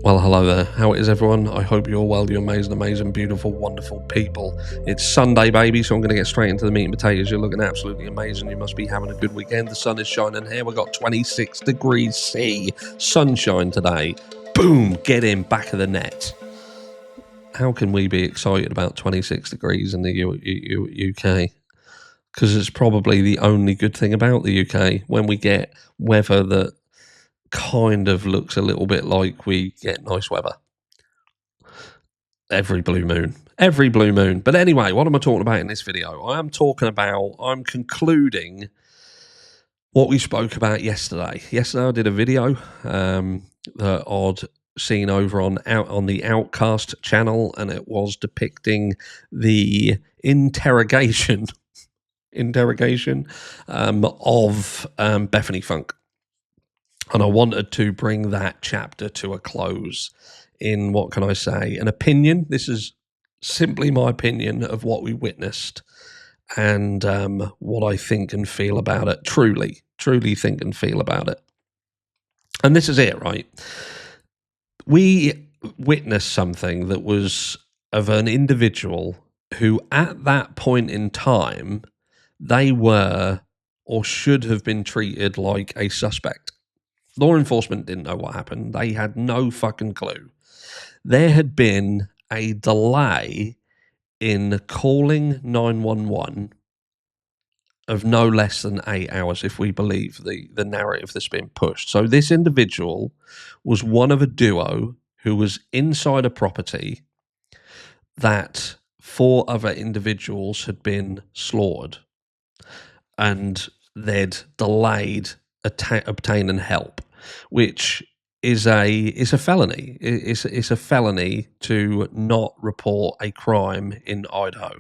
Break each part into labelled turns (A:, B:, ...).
A: Well, hello there. How is everyone? I hope you're well, you amazing, beautiful, wonderful people. It's Sunday, baby, so I'm going to get straight into the meat and potatoes. You're looking absolutely amazing. You must be having a good weekend. The sun is shining here. We've got 26 degrees C. Sunshine today. Boom! Get in, back of the net. How can we be excited about 26 degrees in the UK? Because it's probably the only good thing about the UK when we get weather that kind of looks a little bit like we get nice weather. Every blue moon. But anyway, what am I talking about in this video? I'm concluding what we spoke about yesterday. Yesterday I did a video that I'd seen over on the Outcast channel, and it was depicting the interrogation of Bethany Funke. And I wanted to bring that chapter to a close in, what can I say, an opinion. This is simply my opinion of what we witnessed and what I think and feel about it. Truly think and feel about it. And this is it, right? We witnessed something that was of an individual who at that point in time, they were or should have been treated like a suspect. Law enforcement didn't know what happened. They had no fucking clue. There had been a delay in calling 911 of no less than 8 hours, if we believe the narrative that's been pushed. So this individual was one of a duo who was inside a property that 4 other individuals had been slaughtered, and they'd delayed obtaining help, which is a felony. It's a felony to not report a crime in Idaho,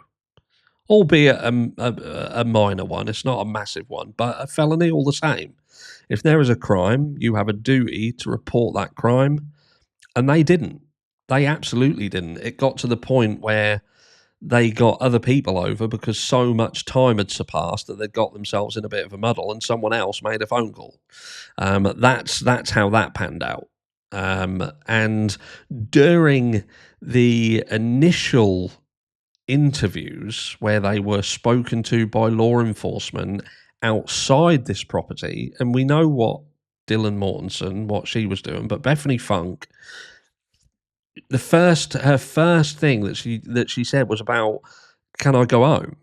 A: albeit a minor one. It's not a massive one, but a felony all the same. If there is a crime, you have a duty to report that crime, and they didn't. They absolutely didn't. It got to the point where they got other people over because so much time had surpassed that they'd got themselves in a bit of a muddle, and someone else made a phone call. That's how that panned out. And during the initial interviews where they were spoken to by law enforcement outside this property, and we know what Dylan Mortensen, what she was doing, but Bethany Funke, her first thing that she said was about, "Can I go home?"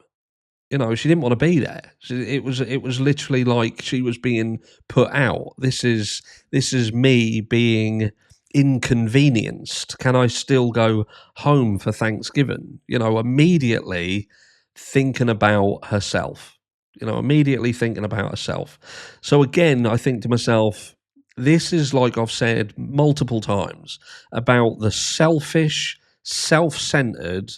A: You know, she didn't want to be there. It was literally like she was being put out. This is me being inconvenienced. Can I still go home for Thanksgiving? You know, immediately thinking about herself. So again, I think to myself, this is, like I've said multiple times, about the selfish, self-centered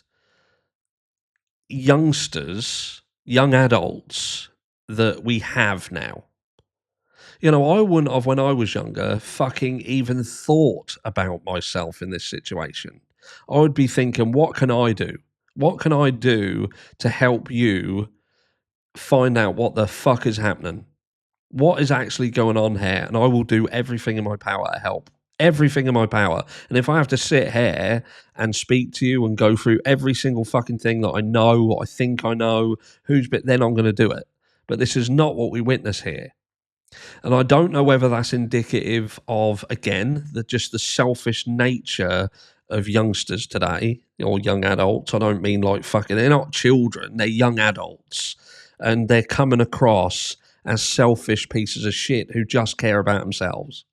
A: youngsters, young adults that we have now. You know, I wouldn't have, when I was younger, fucking even thought about myself in this situation. I would be thinking, what can I do? What can I do to help you find out what the fuck is happening? What is actually going on here? And I will do everything in my power to help. Everything in my power. And if I have to sit here and speak to you and go through every single fucking thing that I know, what I think I know, then I'm going to do it. But this is not what we witness here. And I don't know whether that's indicative of, again, just the selfish nature of youngsters today, or young adults. I don't mean like fucking, they're not children, they're young adults. And they're coming across as selfish pieces of shit who just care about themselves.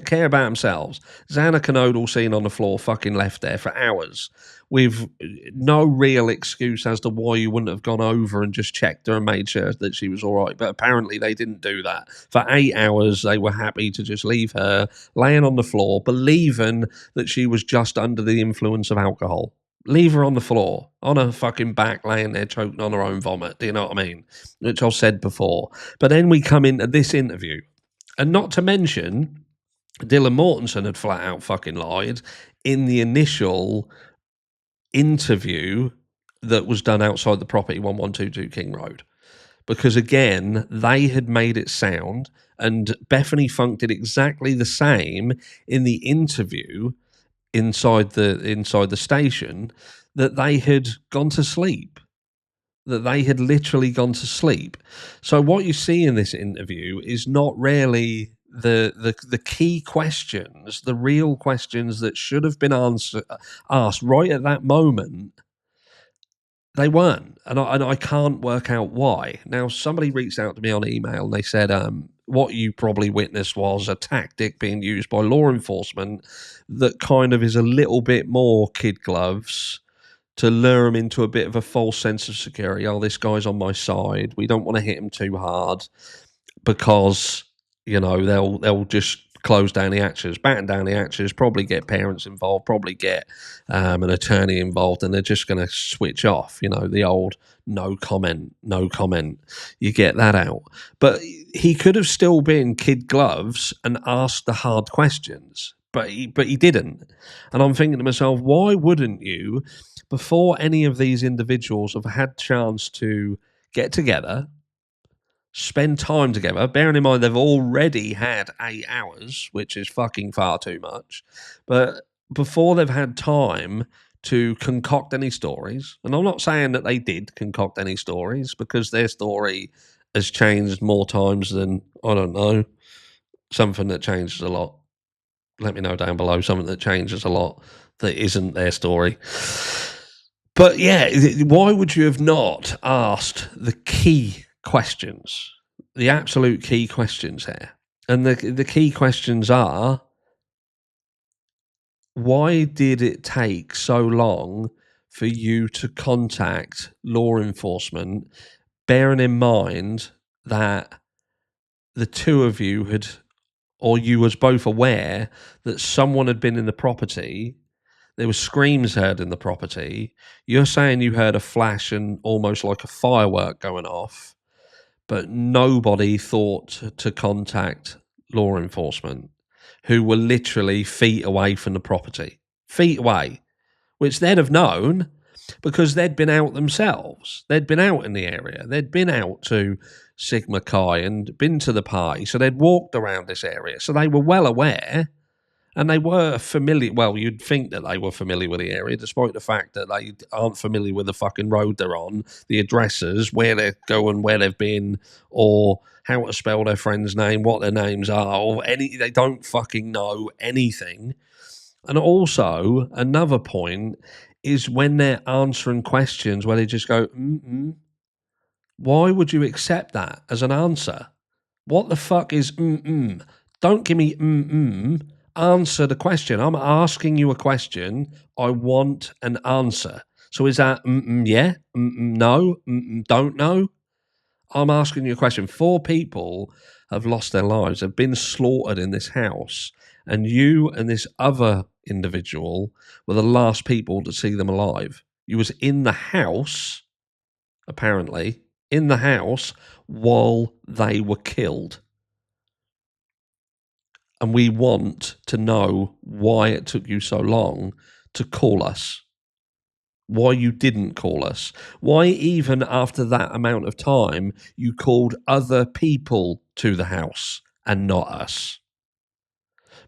A: Care about themselves. Xana Canodal seen on the floor, fucking left there for hours with no real excuse as to why you wouldn't have gone over and just checked her and made sure that she was all right. But apparently they didn't do that. For 8 hours, they were happy to just leave her laying on the floor, believing that she was just under the influence of alcohol. Leave her on the floor, on her fucking back, laying there choking on her own vomit. Do you know what I mean? Which I've said before. But then we come into this interview. And not to mention, Dylan Mortensen had flat out fucking lied in the initial interview that was done outside the property, 1122 King Road. because again, they had made it sound, and Bethany Funk did exactly the same in the interview inside the station, that they had gone to sleep, that they had literally gone to sleep. So what you see in this interview is not really the key questions, the real questions that should have been asked right at that moment. They weren't, and I can't work out why. Now, somebody reached out to me on email and they said, what you probably witnessed was a tactic being used by law enforcement that kind of is a little bit more kid gloves to lure them into a bit of a false sense of security. Oh, this guy's on my side. We don't want to hit him too hard because, they'll just close down the hatches, batten down the hatches, probably get parents involved, probably get an attorney involved, and they're just going to switch off. The old no comment, no comment. You get that out. But he could have still been kid gloves and asked the hard questions, but he didn't. And I'm thinking to myself, why wouldn't you, before any of these individuals have had chance to get together, spend time together, bearing in mind they've already had 8 hours, which is fucking far too much, but before they've had time to concoct any stories, and I'm not saying that they did concoct any stories, because their story has changed more times than, I don't know, something that changes a lot. Let me know down below something that changes a lot that isn't their story. But yeah, why would you have not asked the key questions, the absolute key questions here? And the key questions are, why did it take so long for you to contact law enforcement, bearing in mind that the two of you had, or you was both aware that someone had been in the property? There were screams heard in the property. You're saying you heard a flash and almost like a firework going off, but nobody thought to contact law enforcement, who were literally feet away from the property. Feet away, which they'd have known because they'd been out themselves. They'd been out in the area. They'd been out to Sigma Chi and been to the party. So they'd walked around this area. So they were well aware. And they were familiar. Well, you'd think that they were familiar with the area, despite the fact that they aren't familiar with the fucking road they're on, the addresses, where they're going, where they've been, or how to spell their friend's name, what their names are, or any. They don't fucking know anything. And also, another point is when they're answering questions where they just go, mm-mm. Why would you accept that as an answer? What the fuck is mm-mm? Don't give me mm-mm. Answer the question. I'm asking you a question. I want an answer. So is that mm-mm yeah? Mm-mm no? Mm-mm don't know? I'm asking you a question. 4 people have lost their lives, have been slaughtered in this house, and you and this other individual were the last people to see them alive. You was in the house, apparently, in the house while they were killed. And we want to know why it took you so long to call us, why you didn't call us, why even after that amount of time you called other people to the house and not us.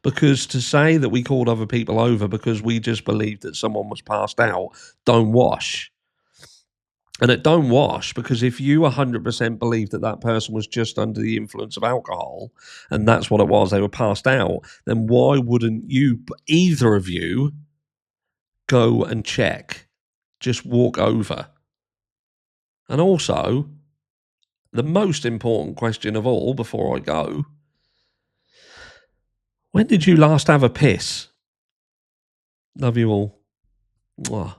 A: Because to say that we called other people over because we just believed that someone was passed out don't wash. And it don't wash, because if you 100% believe that that person was just under the influence of alcohol and that's what it was, they were passed out, then why wouldn't you, either of you, go and check? Just walk over. And also, the most important question of all before I go, when did you last have a piss? Love you all. Mwah.